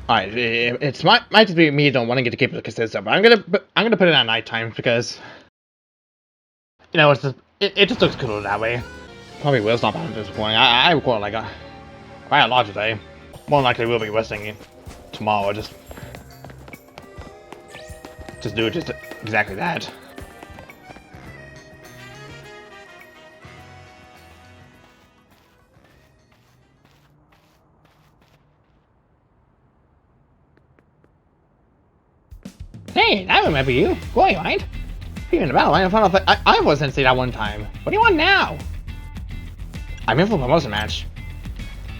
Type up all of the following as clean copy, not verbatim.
Alright, it's might just be me don't want to get to keep it consistent, but I'm gonna put it at night time because it's just it just looks cooler that way. Probably will stop at this point. I record like quite a lot today. More than likely we'll be resting it tomorrow. Just do just exactly that. Hey, I remember you. Boy, right? You're in the battle line in front of I was Sensei that one time. What do you want now? I'm in for a promotion match.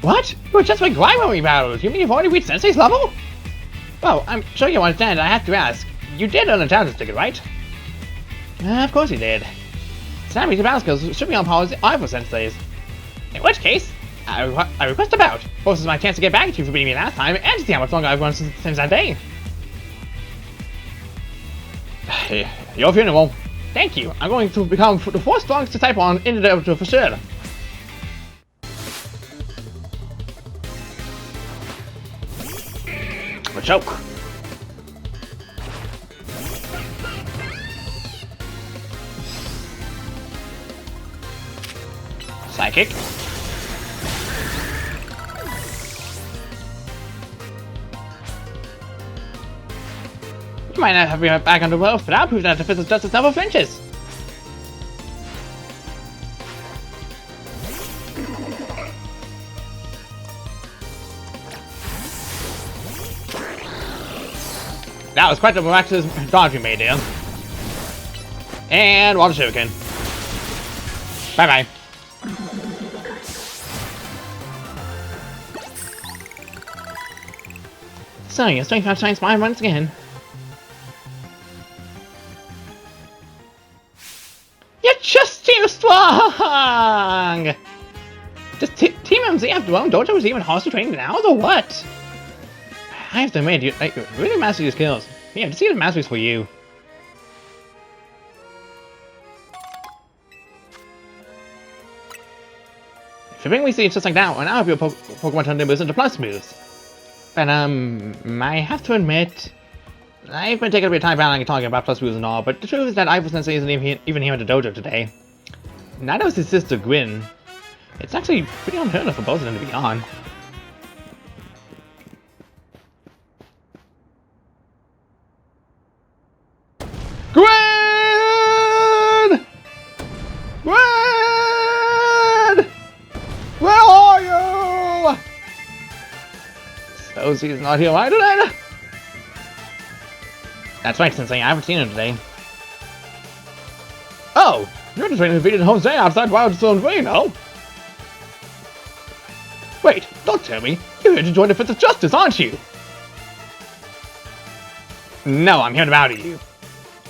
What? You were just like rivalry battles. You mean you've already reached Sensei's level? Well, I'm sure you understand. I have to ask. You did earn a challenge ticket, right? Of course you did. Sammy's battle skills should be on par with Ivo Sensei's. In which case, I request a bout. Both this is my chance to get back at you for beating me last time, and to see how much longer I've run since that day. Your funeral. Thank you. I'm going to become the fourth strongest disciple on Indonesia for sure. A choke. Psychic. You might not have your back on the ropes, but I'll prove that the physical justice never flinches. That was quite the miraculous dodge you made, dear. And water shuriken. Bye bye. So your strength outshines mine once again. You're just too strong! Does Team MZ have their own dojos even hostile training now, or what? I have to admit, you really master your skills. Yeah, to see the masteries for you. If you bring me seeds just like that, and I'll have your Pokemon turn their moves into plus moves. But I have to admit, I've been taking a bit of time battling and talking about plus moves and all, but the truth is that Ivo Sensei isn't even here at the dojo today. Neither was his sister Gwyn. It's actually pretty unheard of for both of them to be on. Gwyn! Gwyn! Where are you? So she's not here either then? That's right, Sensei, I haven't seen her today. Oh! You're the trainer who defeated Jose outside Wildstone Reno! Wait, don't tell me! You're here to join the Fist of Justice, aren't you? No, I'm here to battle you.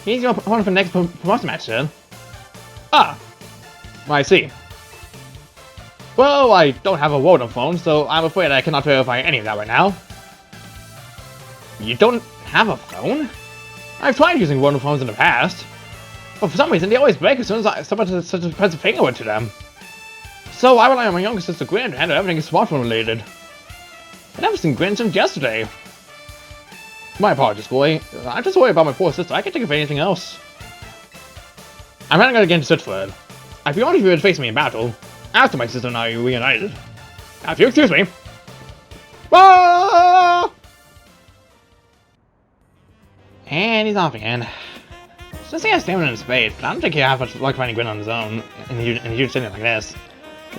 He's your opponent for the next promotion match, sir. Ah! I see. Well, I don't have a Woden phone, so I'm afraid I cannot verify any of that right now. You don't have a phone? I've tried using Woden phones in the past, but for some reason they always break as soon as someone press a finger to them. So I rely on my younger sister Gwyn to handle everything smartphone related. I've never seen Gwyn since yesterday. My apologies, boy. I'm just worried about my poor sister. I can't think of anything else. I'm not gonna get into such for it. I'd be honored if you would face me in battle, after my sister and I are reunited. Now, if you excuse me. Ah! And he's off again. Since he has stamina in spades, but I don't think he'll have much luck finding Gwyn on his own in a huge city like this.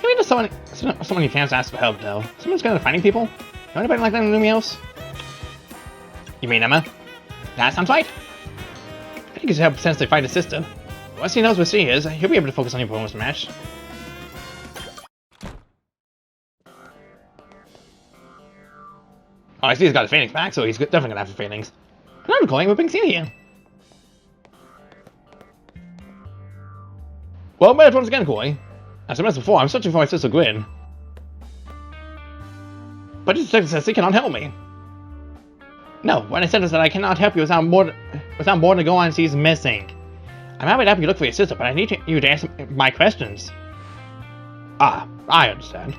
Maybe just someone you can't ask for help, though. Someone's good at finding people? Know anybody like that in Lumios? You mean Emma? That sounds right. I think he should help Sensei fight his sister. Once he knows where she is, he'll be able to focus on your promotion match. Oh, I see he's got a Phoenix back, so he's definitely gonna have a Phoenix. And I'm recalling what being seen here. Well, met once again, Koi. As I mentioned before, I'm searching for my sister Gwyn. But this Sensei cannot help me. No, when I said this that I cannot help you without more to go on, she's missing. I'm happy to help you look for your sister, but I need you to answer my questions. Ah, I understand.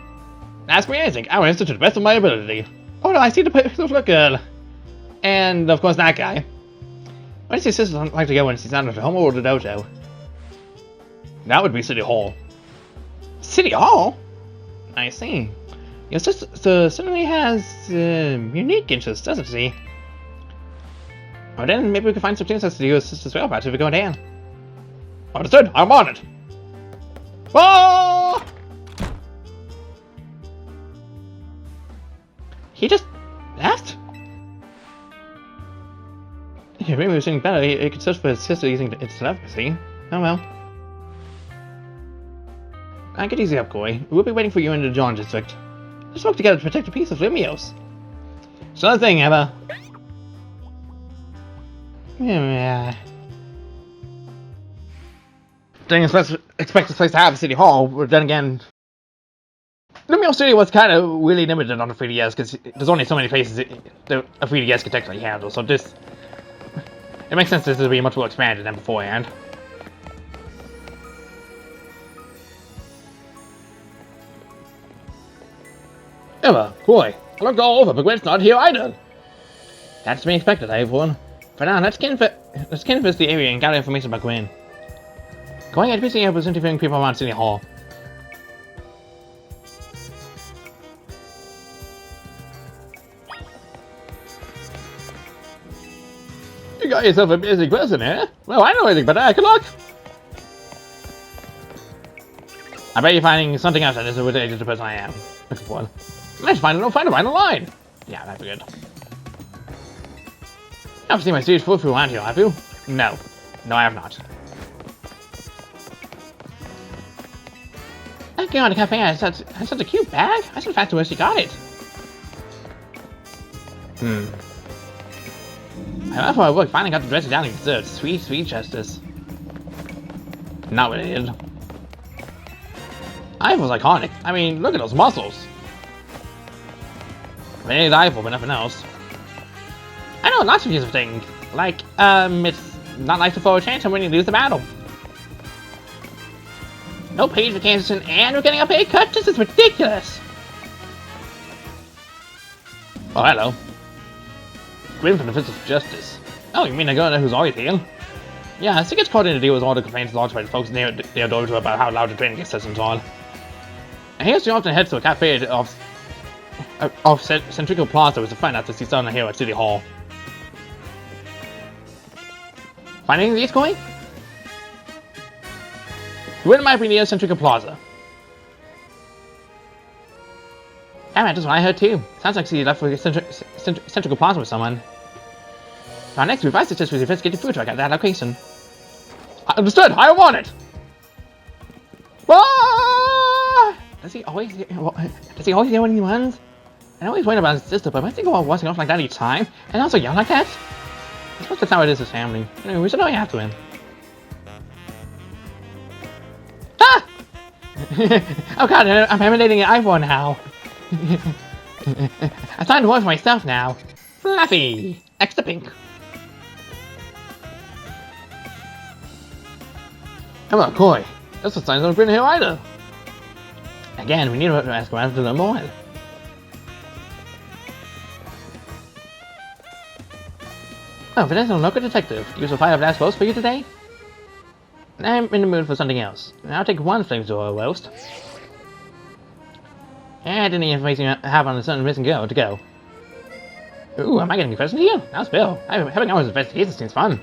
Ask me anything. I will answer to the best of my ability. Oh no, I see the little girl. And of course that guy. Where does your sister like to go when she's not at home or the dojo? That would be City Hall. City Hall? I see. Your sister certainly has unique interests, doesn't she? Well then, maybe we can find some things to do your sister's whereabouts if we go down. Understood, I'm on it! Whoa! He just left? Yeah, maybe we're saying better. He could search for his sister using its telepathy. Oh well. I get easy up, Koi. We'll be waiting for you in the John district. Let's work together to protect a piece of Lumios. Sure thing, Emma. Yeah. Didn't expect this place to have a city hall, but then again, Lumio City was kind of really limited on the 3DS because there's only so many places that a 3DS can technically handle. So it makes sense this will be much more expanded than beforehand. Emma, Koi, I looked all over, but Gwen's not here either. That's to be expected, everyone. For now, let's canvass the area and gather information about Gwen. Going at busy was interviewing people around City Hall. You got yourself a busy person, eh? Well, I know anything but that. Good luck! I bet you're finding something else that isn't related to the person I am looking for. Let's find a right line. Yeah, that'd be good. I've seen my stage full through around here, have you? No. No, I have not. That girl at the cafe has such a cute bag. I should fact where she got it. I love how work finally got to dress it down in dessert. Sweet, sweet justice. Not related. Eyebal's iconic. I mean, look at those muscles. Maybe it's Eyeball, but nothing else. I know lots of useful things. Like, it's not nice to throw a chance when you lose the battle. No page vacation, and we're getting a pay cut? This is ridiculous! Oh, hello. Grim from the Fist of Justice. Oh, you mean the girl who's always here? Yeah, she gets caught in a deal with all the complaints lodged by the folks near their dojo about how loud the training gets and so on. And here she often heads to a cafe of Centrico Plaza with a friend after she's done here at City Hall. Finding these going? Gwen might be near Centrico Plaza. Damn it, that's what I heard too. Sounds like she left for Centrico Plaza with someone. Our next move, I suggest we investigate the food truck at that location. Understood! I want it! Ah! Does he always hear what he wants? I always worry about his sister, but I think about walking off like that each time, and also yell like that? I suppose that's how it is with family. Anyway, we should know you have to win. Ah! Oh god, I'm emanating an iPhone now. I'm starting to work for myself now. Fluffy! Extra pink. How about Koi? That's what signs of Green here either. Again, we need to ask around to learn more. Oh, Vanessa, local detective. Use a fire blast roast for you today? I'm in the mood for something else. I'll take one flamethrower roast. Add any information you have on the certain missing girl to go. Ooh, am I getting a present here? How's Bill? Having hours of investigation seems fun.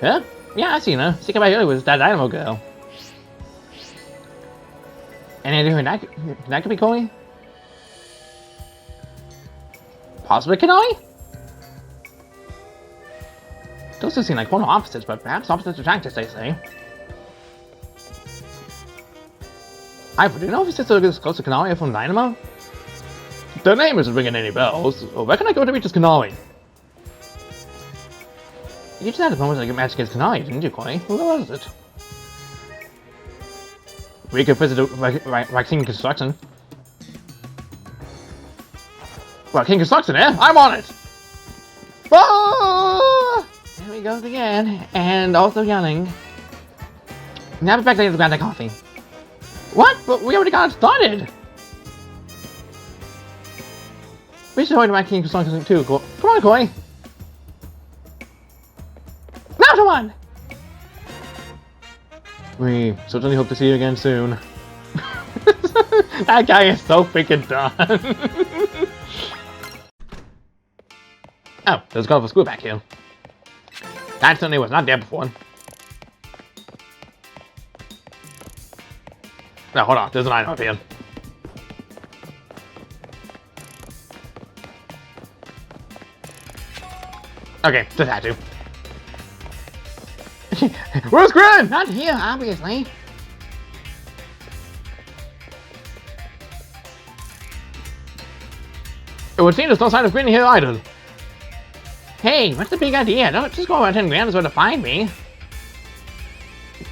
Huh? Yeah, I seen her. She came by earlier with that Dynamo girl. And anything that could be Koi? Possibly Kanoi? Those two seem like polar opposites, but perhaps opposites attract, as they say. Do you know if his sister is close to Kanoi from Dynamo? The name isn't ringing any bells. Where can I go to reach this Kanoi? You just had a moment like a match against Kanai, didn't you, Koi? Where was it? We could visit King Construction. Well, King Construction, eh? I'm on it! Ah! There he goes again, and also yelling. Now be back later to grab that coffee. What? But we already got it started! We should avoid my King Sonic 2. Come on, Koi! Now to one! We certainly hope to see you again soon. That guy is so freaking done. Oh, there's a colorful school back here. That certainly was not there before. No, hold on, there's an item up here. Okay, just had to. Where's Grin? Not here, obviously. It would seem there's no sign of Grin here either. Hey, what's the big idea? Don't just go around 10 grand is where to find me.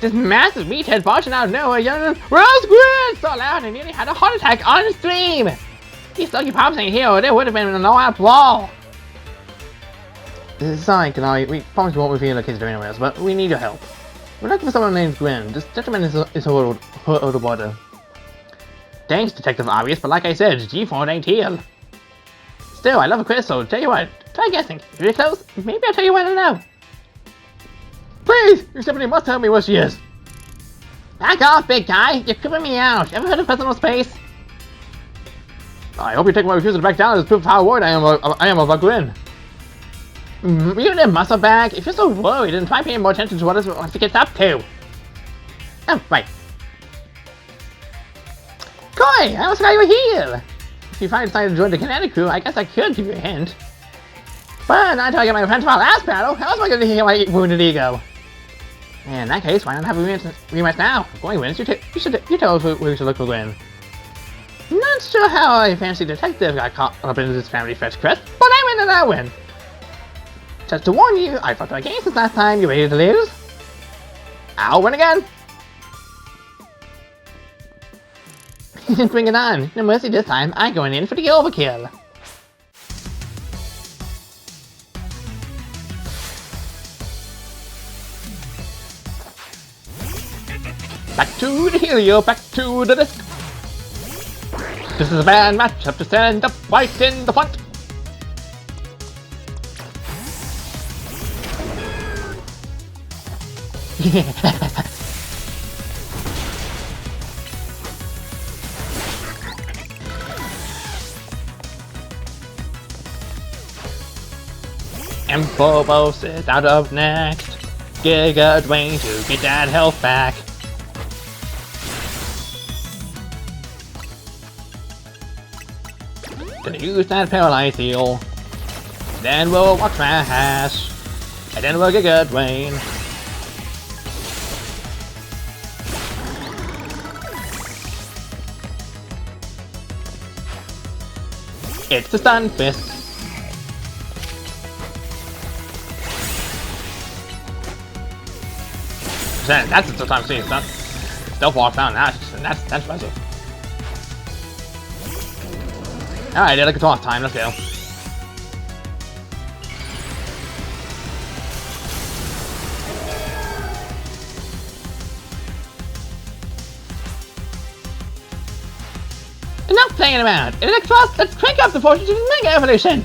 This massive meathead barging out of nowhere yelling, "Where's Grin?" so loud and nearly had a heart attack on stream. These lucky pops ain't here or there would have been an all-out brawl. Sorry, Kanai, we promise we won't reveal the kids anyways, but we need your help. We're looking for someone named Grin. This gentleman is her older brother. Thanks, Detective Obvious, but like I said, G4 ain't here. Still, I love a quiz, so tell you what, try guessing. If you're close, maybe I'll tell you what I know. Please! You simply must tell me where she is! Back off, big guy! You're creeping me out. Ever heard of personal space? I hope you take my refusal to back down as proof of how worried I am about Grin. You a muscle bag? If you're so worried, then try paying more attention to what the kid's up to. Oh, right. Koi, I almost forgot you were here! If you finally decided to join the Kinetic crew, I guess I could give you a hint. But not until I get my friend from our last battle, how else am I going to heal my wounded ego? In that case, why not have a rematch now? If Gwen wins, you tell us where we should look for Gwen. Not sure how a fancy detective got caught up into this family fetch quest, but I win and I win. Just to warn you, I fought my game since last time. You ready to lose? I'll win again. Bring it on. No mercy this time. I'm going in for the overkill. Back to the Helio, back to the disc. This is a bad matchup to stand up right in the front. And Phobos is out of next. Giga Dwayne to get that health back. Gonna use that paralyze heal. Then we'll watch Trash. And then we'll Giga Dwayne. It's the Stun Fist. That's the time seeing stuff. Stealth walk down. That's impressive. Alright, yeah, like it's off time. Let's go. Enough playing around. Electros, let's crank up the fortune to the Mega Evolution.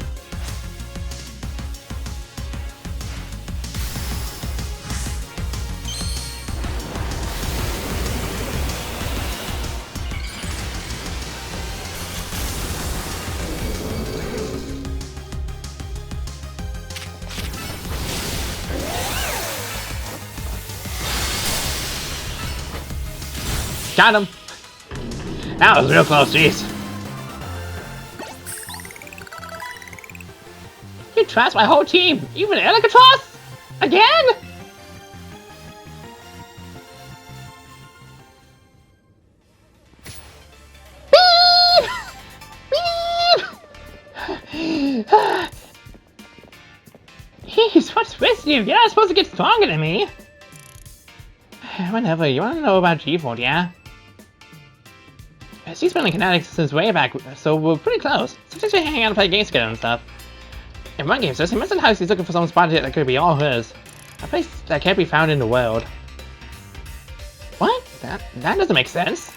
Got him! That was real close, jeez. You trust my whole team, even Alcatraz? Again? Beep! Beep! Jeez, what's with you? You're not supposed to get stronger than me. Whatever, you wanna know about G4, yeah? She's been in Kinetics since way back, so we're pretty close. Sometimes we hang out and play games together and stuff. In one game, says he mentioned how he's looking for some spot that could be all his. A place that can't be found in the world. What? That doesn't make sense.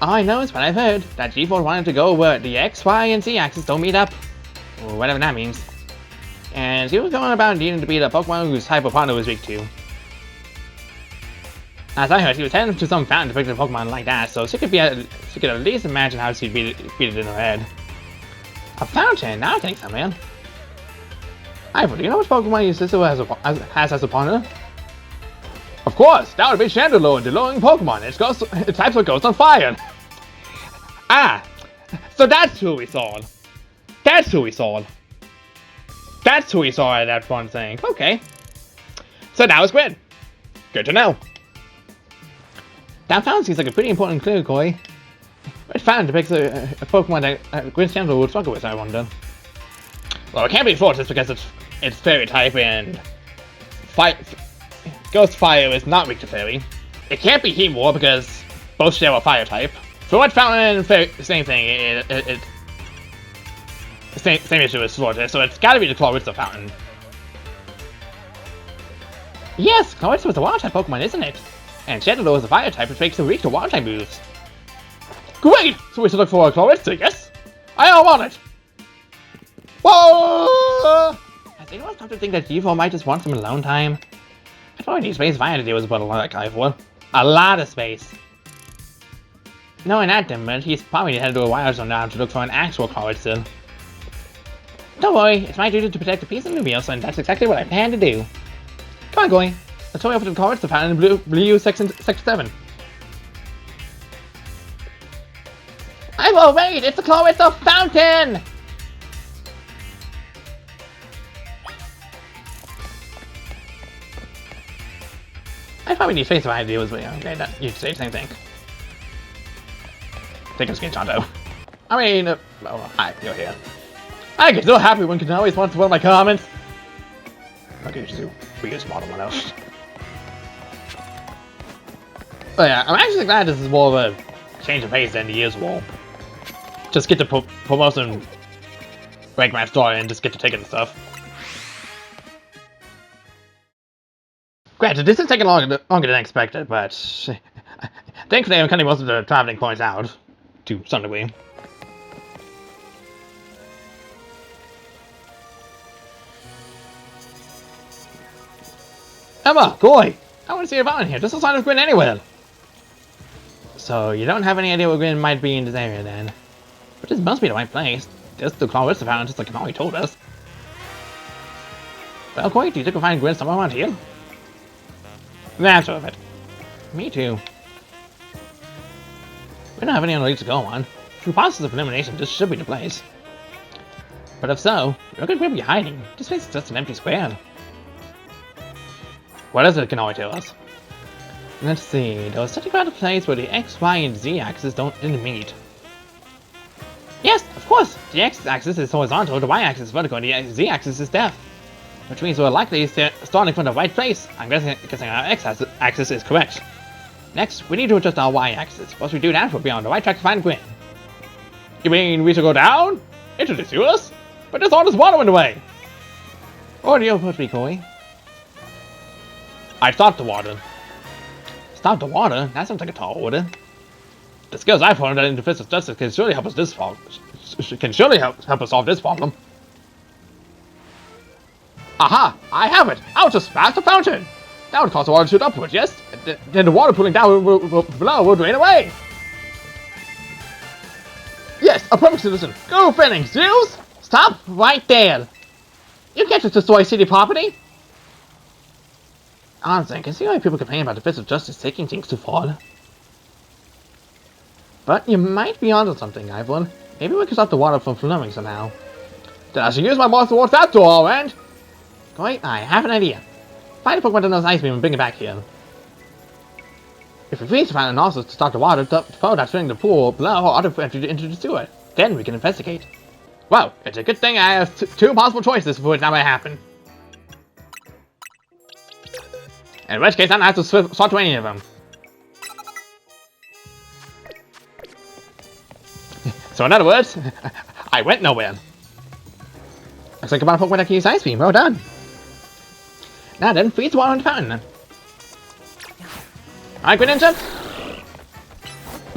All I know is what I've heard, that G4 wanted to go where the X, Y, and Z axis don't meet up. Or whatever that means. And he was going about needing to beat a Pokemon whose type Ponder was weak to. As I heard, he was heading to some fountain to pick a Pokemon like that, so she could at least imagine how she'd beat it in her head. A fountain? Now I think so, man. Ivor, do you know which Pokemon your sister has as a partner? Of course, that would be Chandelure, the glowing Pokemon. Its types of Ghost on Fire. Ah, so that's who we saw. That's who we saw. That's who we saw at that one thing. Okay. So now it's Gwen. Good to know. That fountain seems like a pretty important clue, Koi. Which fountain depicts a Pokemon that Gwen Chandelure would struggle with, I wonder. Well, it can't be Fortress because it's Fairy type and Ghost Fire is not weak to Fairy. It can't be Heatmor because both share a Fire type. For what fountain and Fairy, same thing. It's same issue as Fortress, so it's gotta be the Clawitza fountain. Yes, Clawitza was a Water type Pokemon, isn't it? And Chandelure is a Fire type, which makes it weak to Water type moves. Great! So we should look for a Clawitza, yes? I don't want it! Whoa! Has anyone come to think that G4 might just want some alone time? I probably need space if I had to deal with what a lot of guy for. A lot of space. Knowing that, then, he's probably headed to a wild zone now to look for an actual Clawitza. Don't worry, it's my duty to protect the peace of Lumiose, and that's exactly what I plan to do. Come on, Goy. Let's hurry up to the Clawitza fountain in Blue Section 7. Wait! It's the Clawitza fountain! I probably need space if I had to deal with it. Okay, that, you say the same thing. Take a screenshot though. I mean, oh, hi, you're here. I get so happy when Kanawa responds to one of my comments. Okay, just do weird model one else. But yeah, I'm actually glad this is more of a change of pace than the usual. Just get to promote some rank match story and just get to taking the stuff. Granted, this is taking longer than expected, but thankfully I'm cutting most of the traveling points out to some degree. Emma, Goy! I want to see your fountain here. Just a sign of Gwen anywhere. So you don't have any idea where Gwen might be in this area then? But this must be the right place. This is the Clawitza fountain, just like Kanawa told us. Well, Goy, do you think we'll find Gwen somewhere around here? That's of it. Me too. We don't have any other leads to go on. Through process of elimination, this should be the place. But if so, where could we be hiding? This place is just an empty square. What else can always tell us? Let's see, there was something about a place where the X, Y, and Z axis didn't meet. Yes, of course! The X axis is horizontal, the Y axis is vertical, and the Z axis is depth. Which means we're likely starting from the right place. I'm guessing our X axis is correct. Next, we need to adjust our Y axis. Once we do that, we'll be on the right track to find Gwen. You mean we should go down? Introduce us? But there's all this water in the way! Or do you approach me, Koi? I stopped the water. Stop the water? That sounds like a tall order. The skills I've learned in Defense of Justice can surely help us solve this problem. Aha! I have it! I'll just smash the fountain! That would cause the water to shoot upwards, yes? Then the water pooling down below will drain away! Yes, a perfect solution! Go, Fenning! Zeus! Stop right there! You can't just destroy city property! Honestly, I can see why people complain about the Fist of Justice taking things too far. But you might be onto something, Ivor. Maybe we can stop the water from flowing somehow. Then I should use my Monster Ward that door, and... Wait, I have an idea. Find a Pokemon that knows Ice Beam and bring it back here. If we freeze to find an also to stop the water to flow that's filling the pool below or auto into the sewer, then we can investigate. Well, it's a good thing I have two possible choices for it that may happen. In which case, I don't have to swap to any of them. So in other words, I went nowhere. Looks like about a Pokemon that can use Ice Beam. Well done. Now then, freeze the water in the fountain. Alright, Greninja.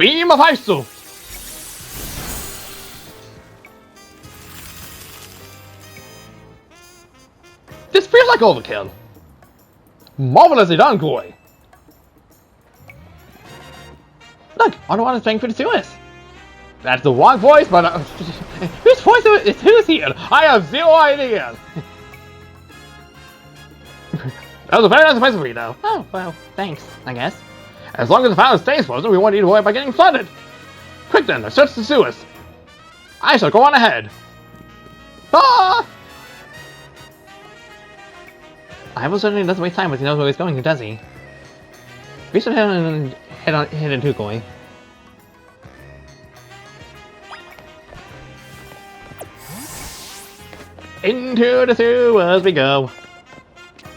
Beam of Ice Soup! This feels like overkill. Marvelously done, Koi. Look, Underwater is playing pretty serious. That's the wrong voice, but whose voice is who's here? I have zero idea. That was a very nice place for you, though. Oh, well, thanks, I guess. As long as the fountain stays frozen, we won't need to worry about getting flooded. Quick then, let's search the sewers. I shall go on ahead. Ah! Ivo certainly doesn't waste time when he knows where he's going, does he? We should head into Koi. Into the sewers we go.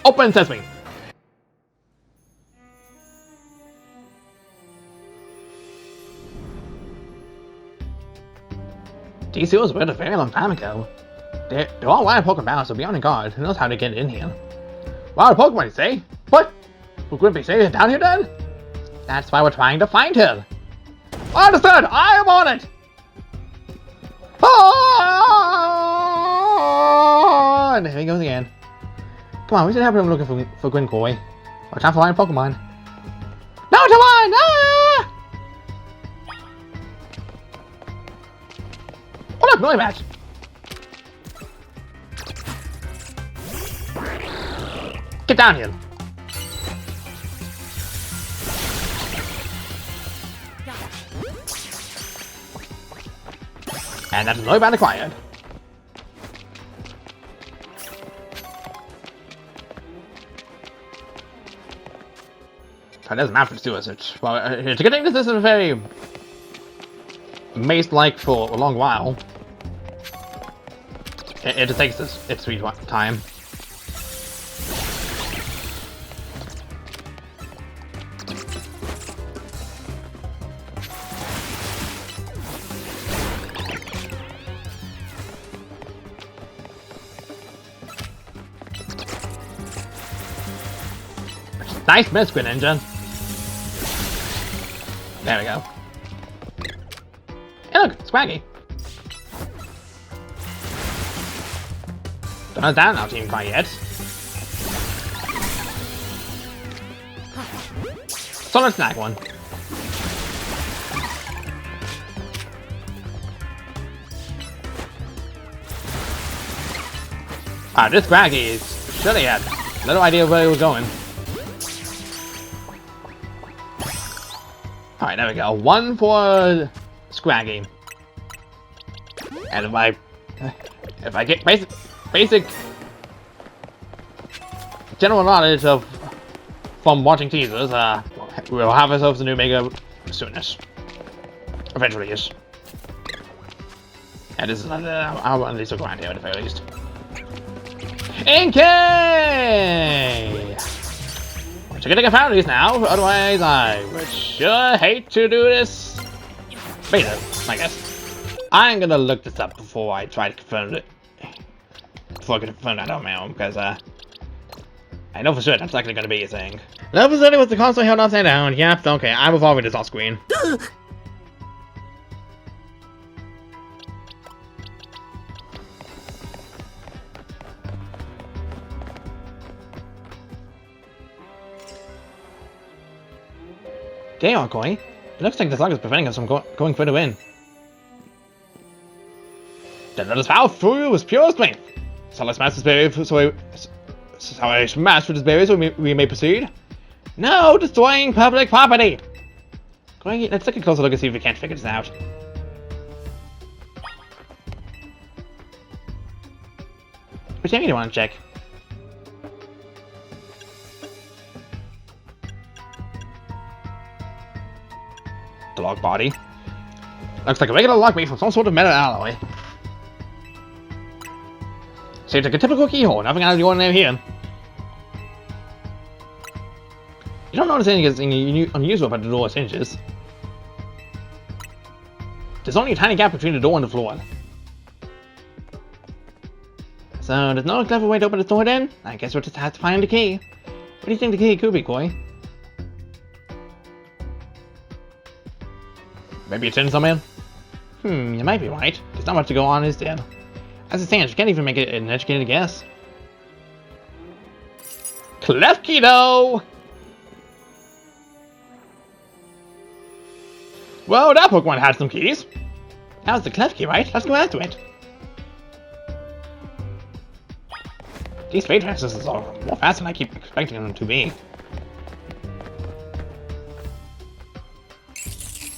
Open sesame. These sewers were built a very long time ago. They're all wild Pokemon, so be on guard. Who knows how to get in here? Wild Pokemon, you say? What? Will Grimpy say down here then? That's why we're trying to find her. Understood! I am on it! Ah! And here he goes again. Come on, we should have him looking for Grinkoi. Or time for find Pokemon. No, to mine! Ah! Oh look, Noise Match! Get down here! And that's Noibat acquired. So there's a map for sewers. Well, it's getting this is a very maze-like for a long while. It takes its sweet time. Nice miss, Greninja. There we go. Hey look, Scraggy. Don't know down our team quite yet. So let's snag one. This Scraggy is surely had little idea where he was going. Alright, there we go. One for Scraggy. And if I get basic general knowledge of from watching teasers, we'll have ourselves a new Mega soonish. Eventually-ish. And this is I'll at least go around here at the very least. Inkay! We're gonna get found these now, otherwise I would sure hate to do this. Beta, I guess. I'm gonna look this up before I try to confirm it. Before I can confirm that on my own, because I know for sure that's likely gonna be a thing. Level 30 was the console held upside down. Yep, okay, I'm evolving this off screen. Okay, Koi. It looks like this log is preventing us from going further in. Then let us power through with pure strength. So let's smash this barrier so I smash through this barrier so we may proceed. No, destroying public property! Koi, let's take a closer look and see if we can't figure this out. Which area do you want to check? The log body. Looks like a regular log made from some sort of metal alloy. Seems like a typical keyhole, nothing out of the ordinary here. You don't notice anything unusual about the door's hinges. There's only a tiny gap between the door and the floor. So there's no clever way to open the door then? I guess we'll just have to find the key. What do you think the key could be, Koi? Maybe it's in somewhere? You might be right. There's not much to go on, is there? As it stands, you can't even make it an educated guess. Klefki, though! Well, that Pokemon had some keys. That was the Klefki, right? Let's go after it. These fate transistors are more fast than I keep expecting them to be.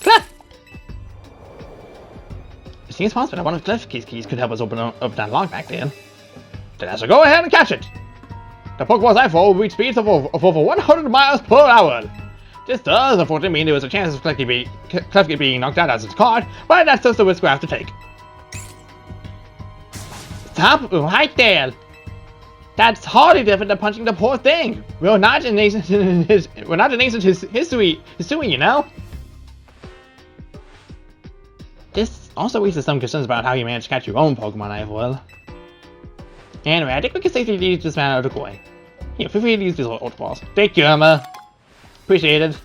Clef! It seems possible that one of Klefki's keys could help us open up that lock back there. Then I shall go ahead and catch it. The Pokemon's iPhone will reach speeds of over 100 miles per hour. This does unfortunately mean there was a chance of Klefki being knocked out as it's caught, but that's just the risk we have to take. Stop right there! That's hardly different than punching the poor thing. We're not in ancient history, you know. This also raises some concerns about how you manage to catch your own Pokemon, Ivor. Anyway, I think we can safely leave this man out of the way. Here, feel free to use these Ultra Balls. Thank you, Emma. Appreciate it.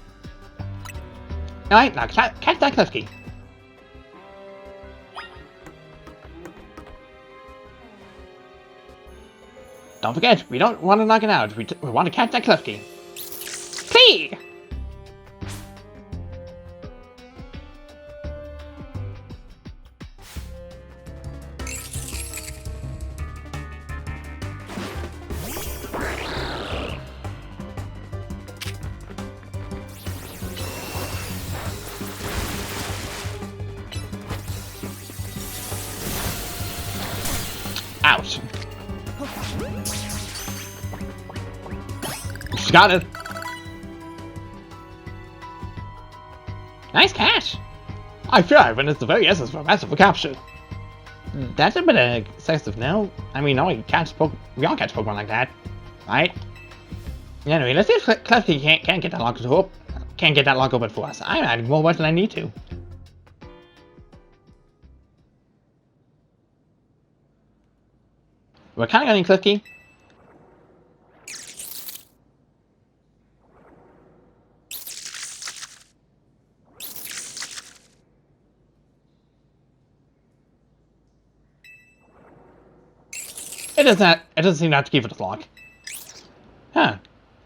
Alright, now catch that Klefki. Don't forget, we don't want to knock it out. We want to catch that Klefki. Hey! Ouch. Got it. Nice catch. I fear I've witnessed the very essence of a masterful capture. That's a bit excessive now. I mean, we all catch Pokemon like that, right? Anyway, let's see if Klefki can't get that lock open. Can't get that lock open for us. I'm adding more work than I need to. We're kind of getting Klefki. It doesn't seem to have to keep it a lock. Huh.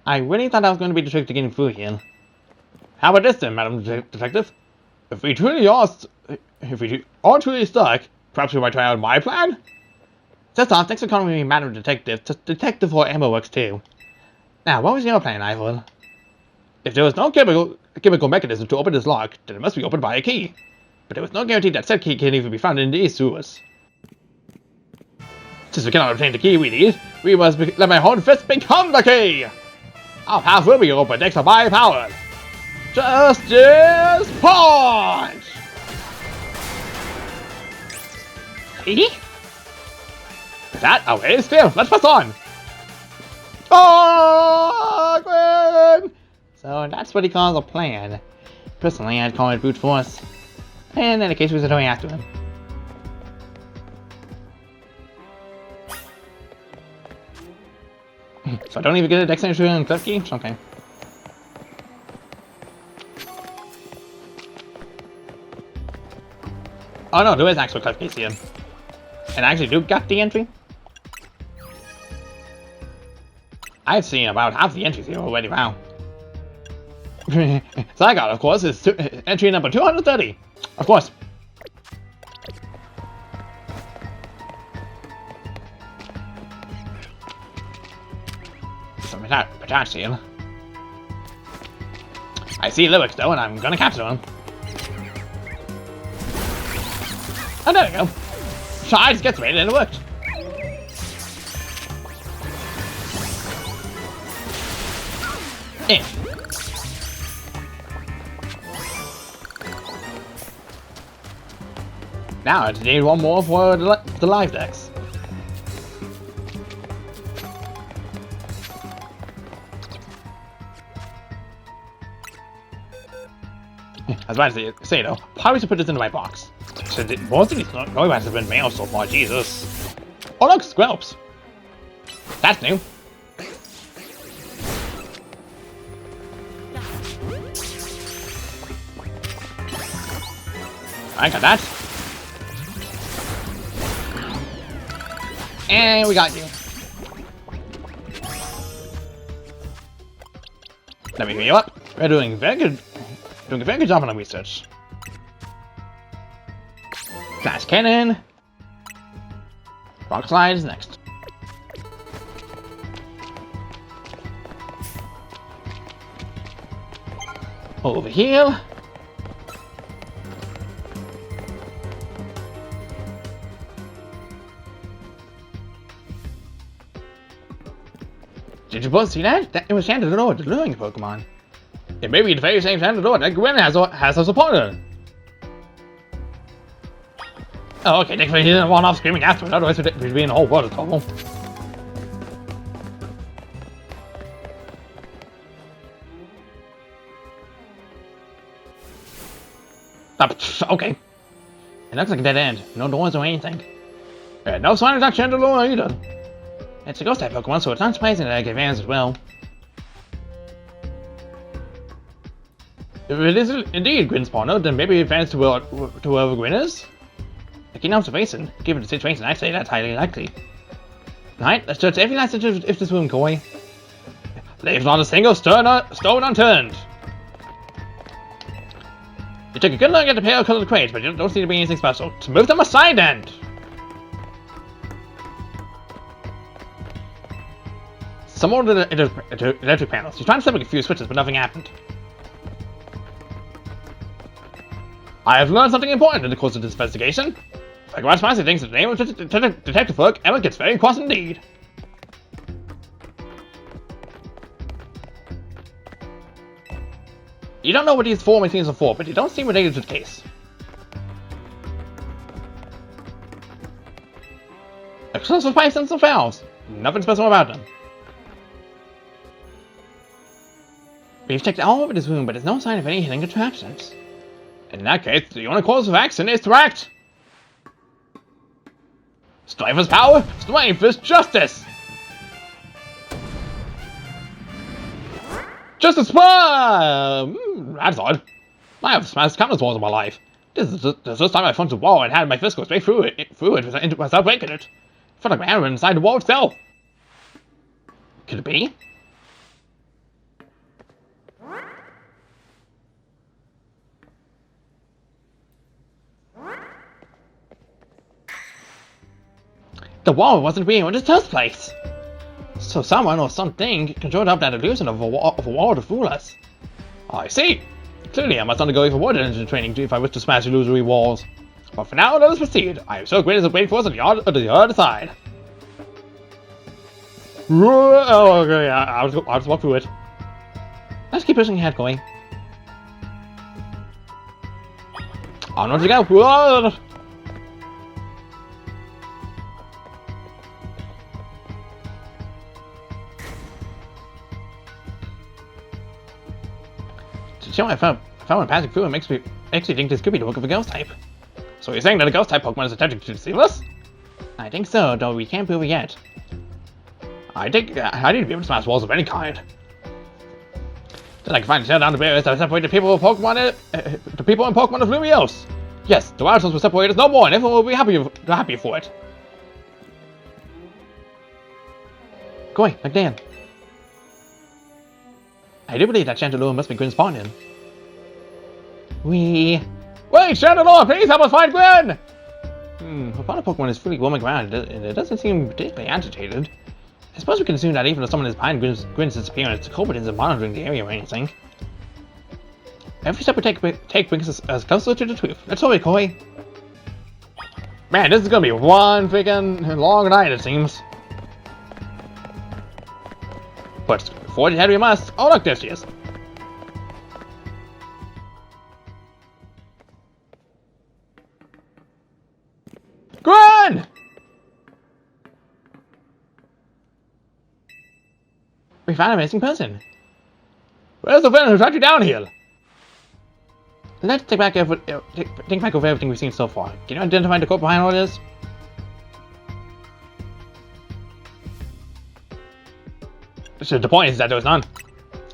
I really thought that was going to be the trick to getting through here. How about this then, Madam Detective? If we are truly stuck, perhaps we might try out my plan? Just off, thanks for calling me Madam Detective. Detective for Amber works too. Now, what was your plan, Ivor? If there was no chemical mechanism to open this lock, then it must be opened by a key. But there was no guarantee that said key can even be found in these sewers. Since we cannot obtain the key we need, we must let my own fist become the key! Our path will be open next to my power. Justice Punch! See? With that, our way is clear. Let's press on! Oh, Gwen! So that's what he calls a plan. Personally, I'd call it brute force. And in the case we was going after him. So I don't even get a Dex entry on Klefki? Okay. Oh no, there is actual Klefki here. And I actually do got the entry. I've seen about half the entries here already, wow. So I got, of course, is entry number 230. Of course. Some potassium. I see lyrics though, and I'm gonna capture him. Oh, there we go. So I just get ready and it worked. In. Now I just need one more for the live decks. I was about to say though, probably should put this into my box. So most of these Noivans have been mailed so far, Jesus. Oh look, Squelps! That's new. I got that. And we got you. Let me heal you up. We're doing a very good job on the research. Glass cannon. Rock slide is next. Over here. Did you both see that? It was Chandelure delivering a Pokemon. It may be the very same Chandelure that Gwen has as opponent. Oh, okay, thankfully he didn't run off screaming after it, otherwise we'd be in a whole world of trouble. Okay. It looks like a dead end. No doors or anything. No sign of that Chandelure either. It's a ghost type Pokemon, so it's not surprising that I get advantage as well. If it is indeed Gwyn's partner, then maybe advance to whoever Gwyn is? A keen observation. Given the situation, I'd say that's highly likely. Right, let's search every last inch of this room, Koi. Leave not a single stone unturned. You took a good look at the pale colored crates, but you don't seem to be anything special. To move them aside then! Some more electric panels. You're trying to flip a few switches, but nothing happened. I have learned something important in the course of this investigation. Like Spicy thinks that the name of Detective Hook, Emma gets very cross indeed. You don't know what these four machines are for, but they don't seem related to the case. Explosive pipes and some valves. Nothing special about them. We've checked all over this room, but there's no sign of any hidden attractions. In that case, the only cause of action is to act! Striver's power, strive for justice! Justice! That's odd. I have smashed countless walls in my life. This is the first time I fronted a wall and had my fist go straight through it without breaking it. It felt like my hand was inside the wall itself. Could it be? The wall wasn't being in the first place. So someone or something conjured up that illusion of a wall to fool us. I see. Clearly I must undergo even more diligent training if I wish to smash illusory walls. But for now, let us proceed. I am so great as a waiting for us on the other side. Oh, okay, I'll just walk through it. Let's keep pushing ahead, going. Onward you go. Whoa! I found when passing through, it makes me actually think this could be the work of a ghost type. So you're saying that a ghost type Pokemon is attempting to deceive us? I think so, though we can't prove it yet. I think I need to be able to smash walls of any kind. Then I can finally tear down the barriers that separate the people in Pokemon of Lumiose. Yes, the wild ones will separate us no more, and everyone will be happy for it. Go away, like Dan. I do believe that Chandelure must be Gwyn's partner. Wait, Chandelure, please help us find Gwyn! Her partner Pokemon is fully roaming around, and it doesn't seem particularly agitated. I suppose we can assume that even if someone is behind Gwyn's disappearance, the culprit isn't monitoring the area or anything. Every step we take brings us closer to the truth. Let's hurry, Koi. Man, this is gonna be one freaking long night, it seems. But before the head we must. Oh look, there she is. Gwyn! We found a missing person. Where's the villain who tracked you down here? Let's think back over everything we've seen so far. Can you identify the culprit behind all this? So the point is that there was none.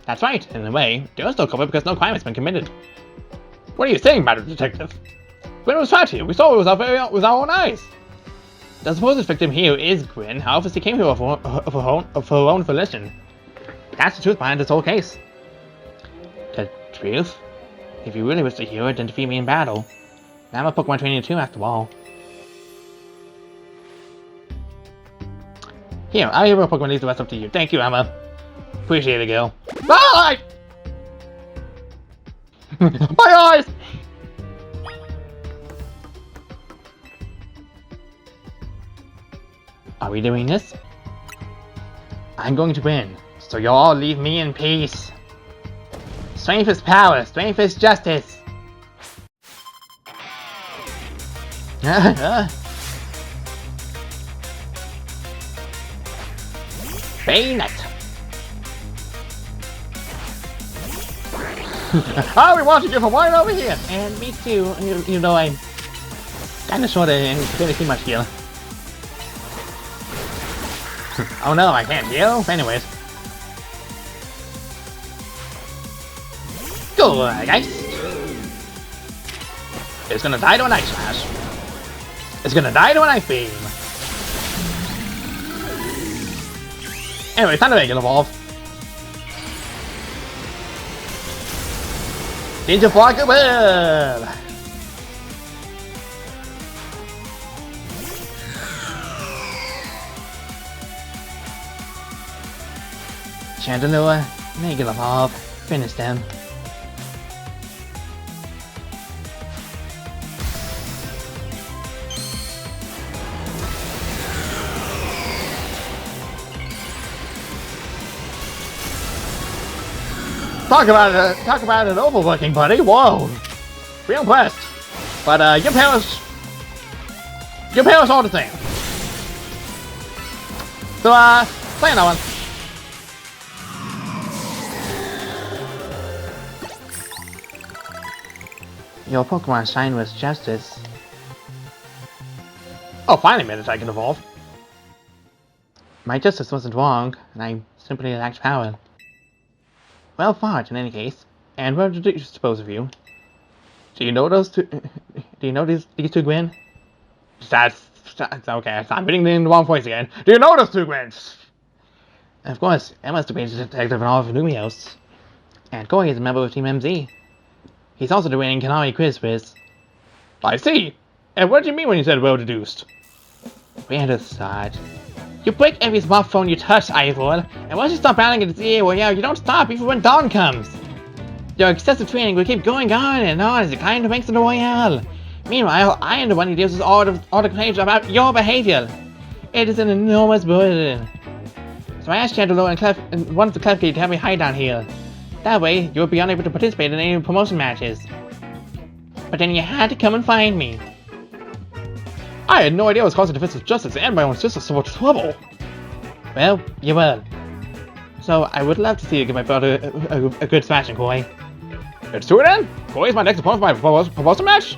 That's right, in a way, there was no culprit because no crime has been committed. What are you saying, Madam Detective? Gwyn was trapped here. We saw it with our own eyes. The supposed victim here is Gwyn. However, she came here of her own volition. That's the truth behind this whole case. The truth? If you really wish to hear it, then defeat me in battle. I'm a Pokemon trainer too, after all. Here, I'll give a Pokemon leads the rest up to you. Thank you, Emma. Appreciate it, girl. Bye! My eyes! Are we doing this? I'm going to win, so you'll all leave me in peace. Strength is power, strength is justice. Bayonet. Oh, we want to give a wine over here. And me too. You know, I'm kind of short and couldn't see much heal. Oh no, I can't heal. Anyways. Go, guys. It's gonna die to an Ice Slash. It's gonna die to an Ice Beam. Anyway, time to make it evolve. Ninja Flaga Will! Chandelure, make it evolve. Finish them. Talk about an overworking, buddy. Whoa, real impressed. But your parents all the same. So play another one. Your Pokemon shine with justice. Oh, finally made it I can evolve. My justice wasn't wrong, and I simply lacked power. Well fought, in any case. And what did you suppose of you? Do you know those two? Do you know these two Gwyn? That's okay. I'm hitting in the wrong voice again. Do you know those two Gwyns? Of course, Emma's the basic detective in all of Lumiose. And Corey is a member of Team MZ. He's also the winning Kanari quiz quiz. I see. And what do you mean when you said well deduced? Where to start? You break every smartphone you touch, Ivor, and once you stop battling at its ear, well, yeah, you don't stop even when dawn comes. Your excessive training will keep going on and on as the kind who makes it a royale. Meanwhile, I am the one who deals with all the claims about your behavior. It is an enormous burden. So I asked Chandelure and one of the Klefki to have me hide down here. That way, you would be unable to participate in any promotion matches. But then you had to come and find me. I had no idea I was causing defensive justice and my own sister so much trouble. Well, you were. So I would love to see you give my brother a good smashing, Koi. Let's do it then! Koi is my next opponent for my promotion match!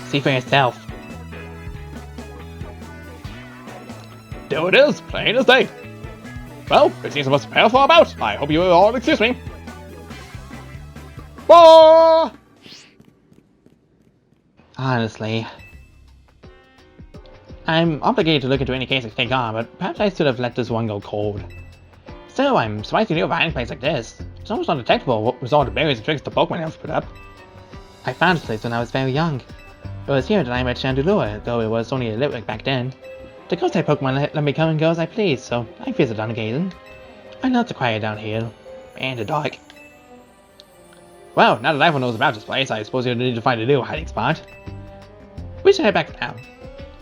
See for yourself. There it is, plain as day. Well, it seems I must prepare for a bout. I hope you all excuse me. Bye! Honestly, I'm obligated to look into any case I take on, but perhaps I should have let this one go cold. Still, I'm surprised to do a hiding place like this. It's almost undetectable with all the berries and tricks the Pokemon have put up. I found this place when I was very young. It was here that I met Chandelure, though it was only a Litwick back then. The ghost-type Pokemon let me come and go as I please, so I visit on occasion. I love the quiet down here, and the dark. Well, now that everyone knows about this place, I suppose you'll need to find a new hiding spot. We should head back now.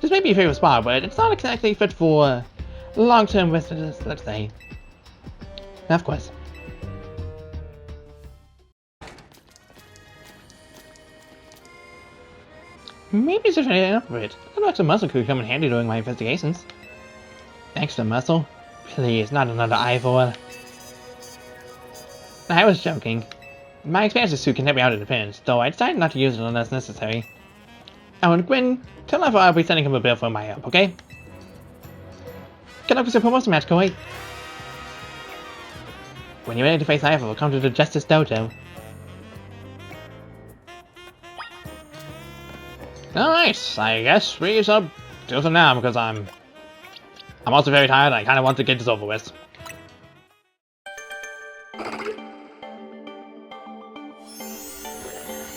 This may be a favorite spot, but it's not exactly fit for long-term visitors, let's say. Of course. Maybe it's just enough of it. I'd like some muscle could come in handy during my investigations. Extra muscle? Please, not another Ivor. I was joking. My expansion suit can help me out in the pinch, though I decided not to use it unless necessary. Oh, and Gwyn, tell Ivor I'll be sending him a bill for my help, okay? Good luck with your promotion match, Koi. When you're ready to face Ivor, come to the Justice Dojo. Alright, I guess we shall do some now because I'm also very tired and I kind of want to get this over with.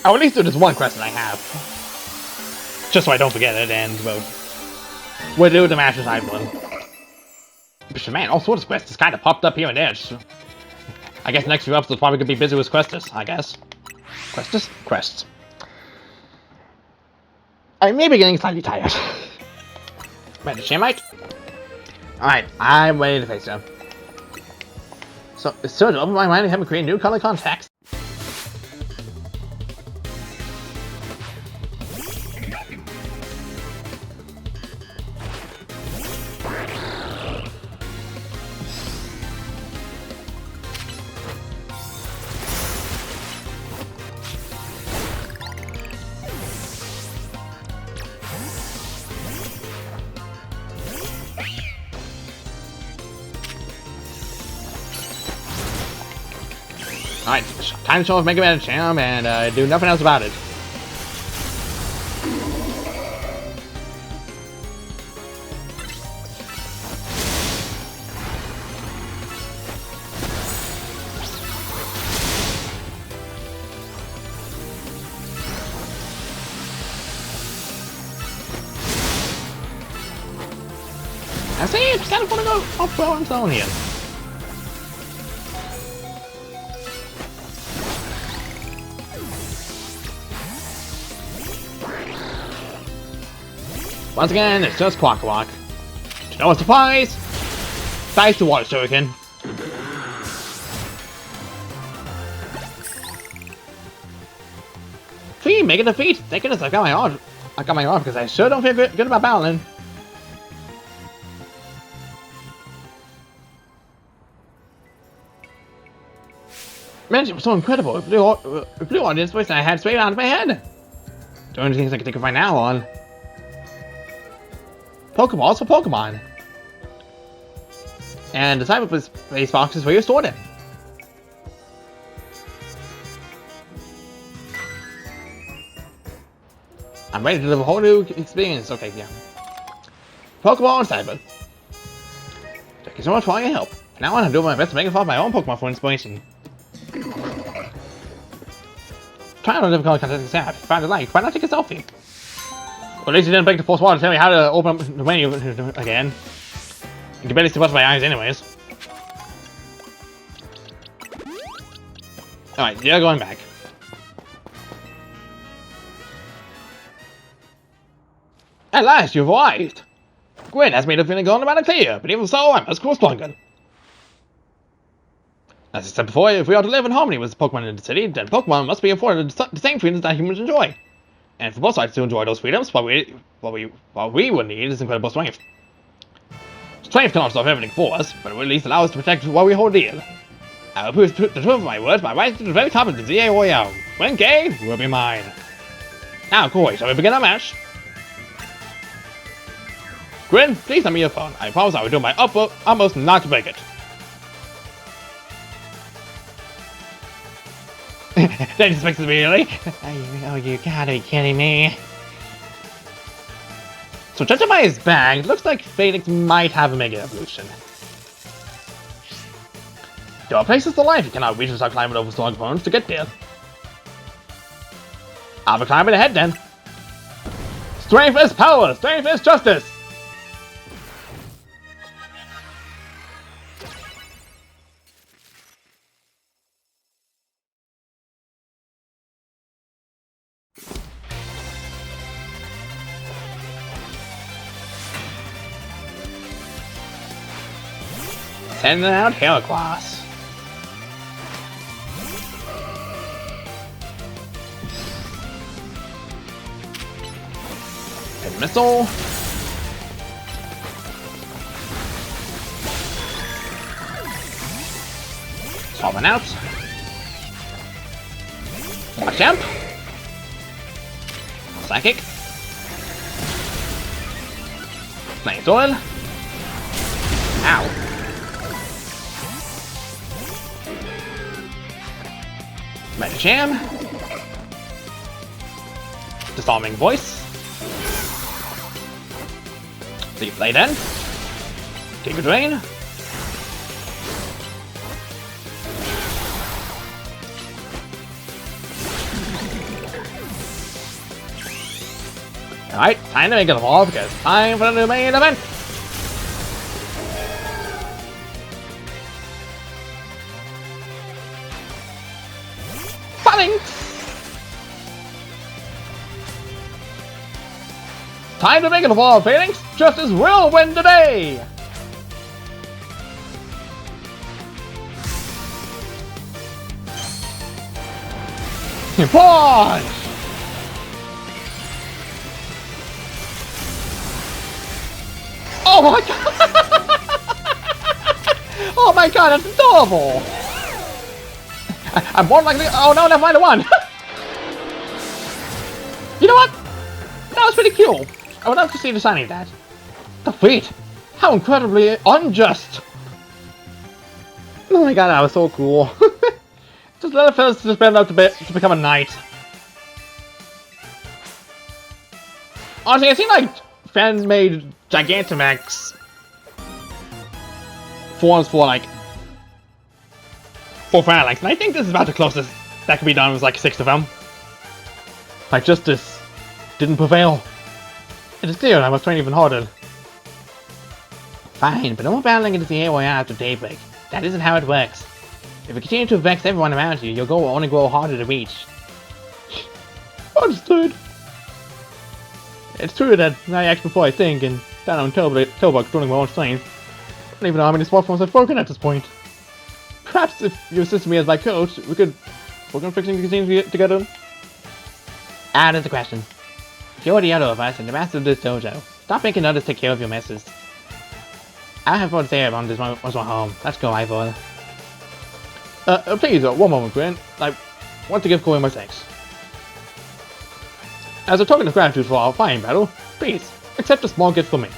I'll at least do this one quest that I have. Just so I don't forget it, and we'll do the Master Side one. But man, all sorts of quests just kind of popped up here and there. I guess next few episodes probably could be busy with quests, I guess. Quests. I may be getting slightly tired. Wait, the Shamite? Alright, I'm ready to face them. So, to open my mind and have me create new color contacts. Alright, time to show off Mega Man Jam and do nothing else about it. I see, it's kind of want to go off-road and so on here. Once again, it's just Clock. To no surprise, dice to Water Shuriken. Free, make a defeat. Thank goodness I got my arm because I sure don't feel good about battling. Man, it was so incredible. It flew on this place and I had straight out of my head. The only things I can think of right now on Pokeballs for Pokemon. And the type of space box is where you store them. I'm ready to live a whole new experience. Okay, yeah. Pokeball and Cyber. Thank you so much for all your help. Now I'm doing my best to make my own Pokemon for inspiration. Try on a difficult contest app. Find a like. Why not take a selfie? Well, at least you didn't break the fourth wall to tell me how to open up the menu again. You can barely see what's my eyes anyways. Alright, you're going back. At last, you've arrived! Gwen has made a feeling gone about it clear, but even so, I must grow stronger. As I said before, if we are to live in harmony with Pokemon in the city, then Pokemon must be afforded the same freedoms that humans enjoy. And for both sides to enjoy those freedoms, what we would need is incredible strength. Strength cannot solve everything for us, but it will at least allow us to protect what we hold dear. I will prove the truth of my words by rising to the very top of the ZA Royale. When gay, will be mine. Now, Koi, shall we begin our match? Grin, please send me your phone. I promise I will do my utmost not to break it. They expected me, really? Oh, you gotta be kidding me. So judging by his bag, it looks like Phoenix might have a Mega Evolution. There are places to life you cannot reach without climbing over strong opponents to get there. I'll be climbing ahead then. Strength is power! Strength is justice! Sending out Heracross. And missile. Solving out. Jump. Psychic. Flame Sword. Ow. Medicham. Disarming Voice. Leaf Blade then. Giga Drain. Alright, time to make it evolve because time for the main event! Fighting! Time to make it evolve, Phalanx! Justice will win today! Punch! Oh my god! Oh my god, that's adorable! I'm more likely. Oh no, never mind, I won! You know what? That was pretty cool. I would love to see the signing of that. Defeat! How incredibly unjust! Oh my god, that was so cool. Just let a fellow just bend up to become a knight. Honestly, it seemed like fan-made Gigantamax forms for Phalanx, and I think this is about the closest that could be done with like 6 of them. Like justice didn't prevail. It is clear I must train even harder. Fine, but no more battling into the area after daybreak. That isn't how it works. If you continue to vex everyone around you, your goal will only grow harder to reach. Understood. It's true that I act before I think, and that I'm terrible at controlling my own strength. I don't even know how many smartphones I've broken at this point. Perhaps if you assist me as my coach, we could work on fixing the things together. Ah, that's the question. If you're the other of us and the master of this dojo, stop making others take care of your messes. I have more to say about this once we're home. Let's go, Ivor. Please, one moment, Gwen. I want to give Corey my thanks. As a token of gratitude for our fine battle, please, accept a small gift from me.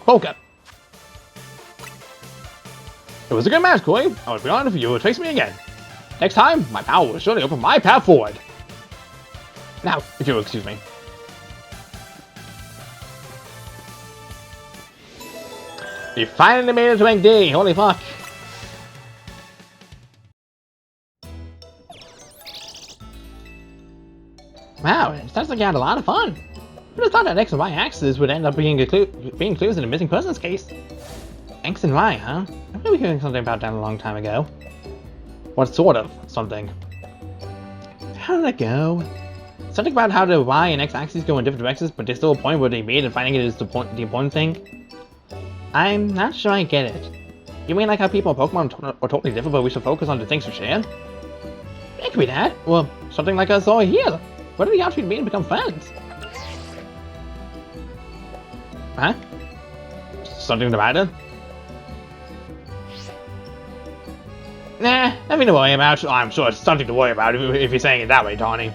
Polka. It was a good match, Corey. I would be honored if you would face me again. Next time, my power will surely open my path forward. Now, if you'll excuse me. You finally made it to rank D, holy fuck. Wow, it sounds like you had a lot of fun. Who would have thought that X and Y axes would end up being clues in a missing persons case? X and Y, huh? I remember hearing something about that a long time ago. What sort of something? How did it go? Something about how the Y and X axes go in different directions, but there's still a point where they meet and finding it is the important thing? I'm not sure I get it. You mean like how people in Pokemon are totally different, but we should focus on the things we share? It could be that, or something like us all here. What are the odds we'd meet and become friends? Huh? Something the matter? Nah, nothing to worry about. Oh, I'm sure it's something to worry about if you're saying it that way, Tawny.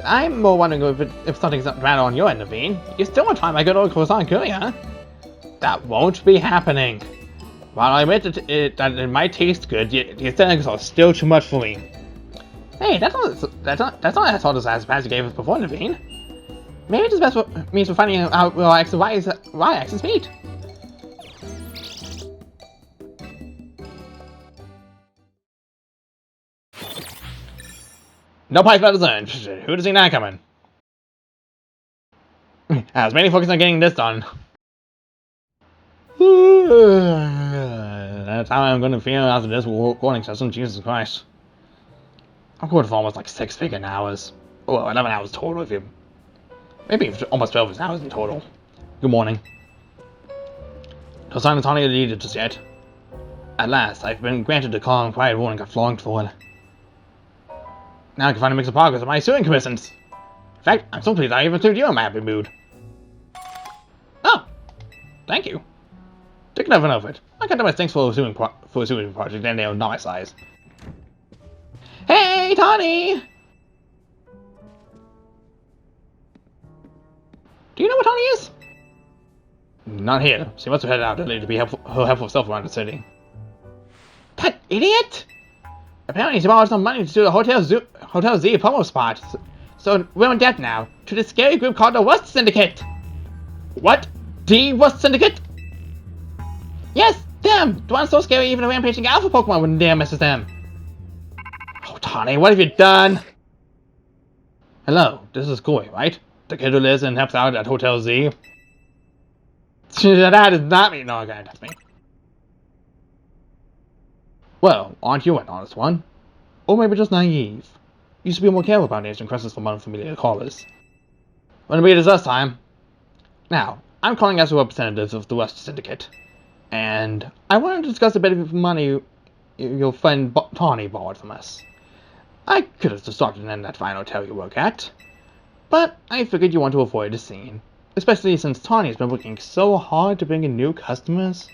I'm more wondering if something's not matter on your end, Naveen. You still want to try my good old croissant curry, huh? That won't be happening. While I admit that it might taste good, the aesthetics are still too much for me. Hey, that's not as hard as you gave us before, Naveen. Maybe it's best means for finding out how well X and Y axes meet. No prize battle earned. Who does see that coming? I was mainly focused on getting this done. That's how I'm gonna feel after this recording session, Jesus Christ. I've recorded for almost like 6 freaking hours. Well, 11 hours total if you... Maybe almost 12 hours in total. Good morning. No sign of Tawny needed just yet. At last, I've been granted the calm, quiet warning I flogged for it. Now I can finally make some progress on my suing commissions. In fact, I'm so pleased I even included you in my happy mood. Oh! Thank you. Take nothing of it. I got my thanks for a suing project and they're not my size. Hey, Tawny! Do you know what Tawny is? Not here. She must have headed out early to be her helpful self around the city. That idiot! Apparently she borrowed some money to do the Hotel Z promo spot. So we're in debt now to the scary group called the West Syndicate. What? The West Syndicate? Yes, them! The one's so scary even a rampaging alpha Pokemon wouldn't dare mess with them. Oh, Tawny, what have you done? Hello, this is Koi, right? The kid who lives and helps out at Hotel Z? That is not me. No, okay, that's me. Well, aren't you an honest one? Or maybe just naive? You should be more careful about answering questions from unfamiliar callers. Wouldn't be this time. Now, I'm calling as a representative of the West Syndicate, and I want to discuss a bit of money your friend Tawny borrowed from us. I could have just started in that fine hotel you work at, but I figured you want to avoid a scene, especially since Tawny has been working so hard to bring in new customers.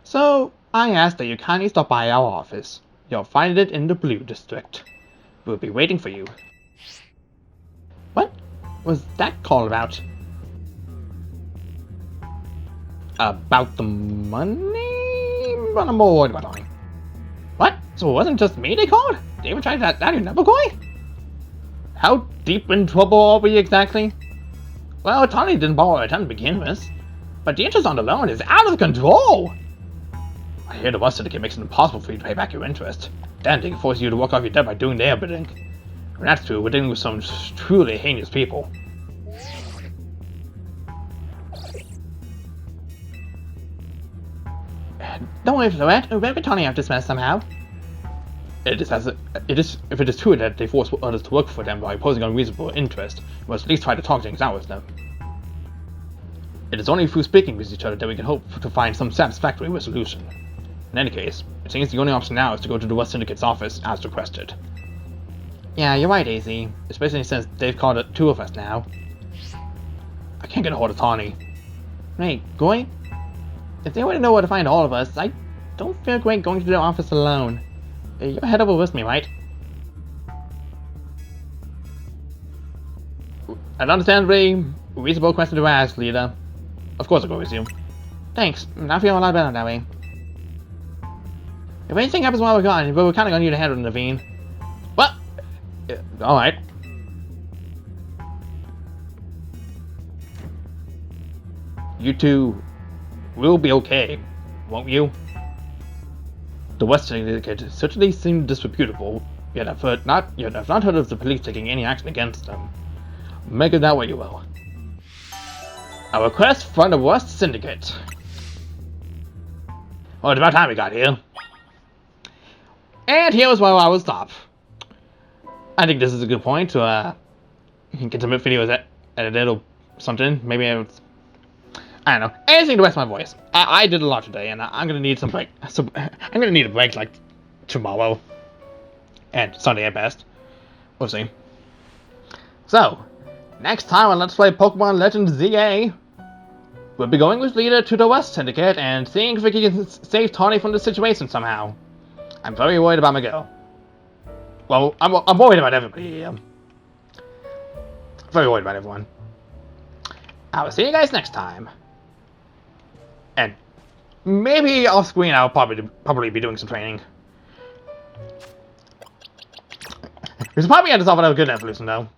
So, I asked that you kindly stop by our office. You'll find it in the Blue District. We'll be waiting for you. What was that call about? About the money? But I'm more worried about Tawny. What? So it wasn't just me they called? They even tried that your number, Koi? How deep in trouble are we exactly? Well, Tawny didn't borrow a ton to begin with, but the interest on the loan is out of control! I hear the West Syndicate makes it impossible for you to pay back your interest. Then they can force you to work off your debt by doing their bidding. When that's true, we're dealing with some truly heinous people. Don't worry, Floette. We'll get Tawny out of this mess somehow. If it is true that they force others to work for them by imposing unreasonable interest, we must at least try to talk things out with them. It is only through speaking with each other that we can hope to find some satisfactory resolution. In any case, it seems the only option now is to go to the West Syndicate's office as requested. Yeah, you're right, AZ. Especially since they've called it two of us now. I can't get a hold of Tawny. Hey, Koi? If they want to know where to find all of us, I don't feel great going to the office alone. You'll head over with me, right? An understandably reasonable question to ask, leader. Of course I'll go with you. Thanks. I feel a lot better that way. If anything happens while we're gone, we're counting on you to handle it, Naveen. What? Alright. You two will be okay, won't you? The West Syndicate certainly seem disreputable, yet I've not heard of the police taking any action against them. Make it that way you will. A request from the West Syndicate. Well, it's about time we got here. And here is where I will stop. I think this is a good point to get some videos edited or something. Maybe I don't know. Anything to rest my voice. I did a lot today, and I'm gonna need some break. I'm gonna need a break like tomorrow and Sunday at best. We'll see. So, next time on Let's Play Pokemon Legends ZA, we'll be going with Leader to the West Syndicate and seeing if we can save Tawny from the situation somehow. I'm very worried about Miguel. Well, I'm worried about everybody. Very worried about everyone. I will see you guys next time. And maybe off screen I'll probably be doing some training. We should probably get this off with a good evolution though.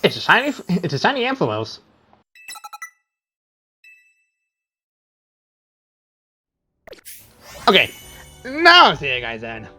It's a shiny Ampharos. Okay, now I'll see you guys then.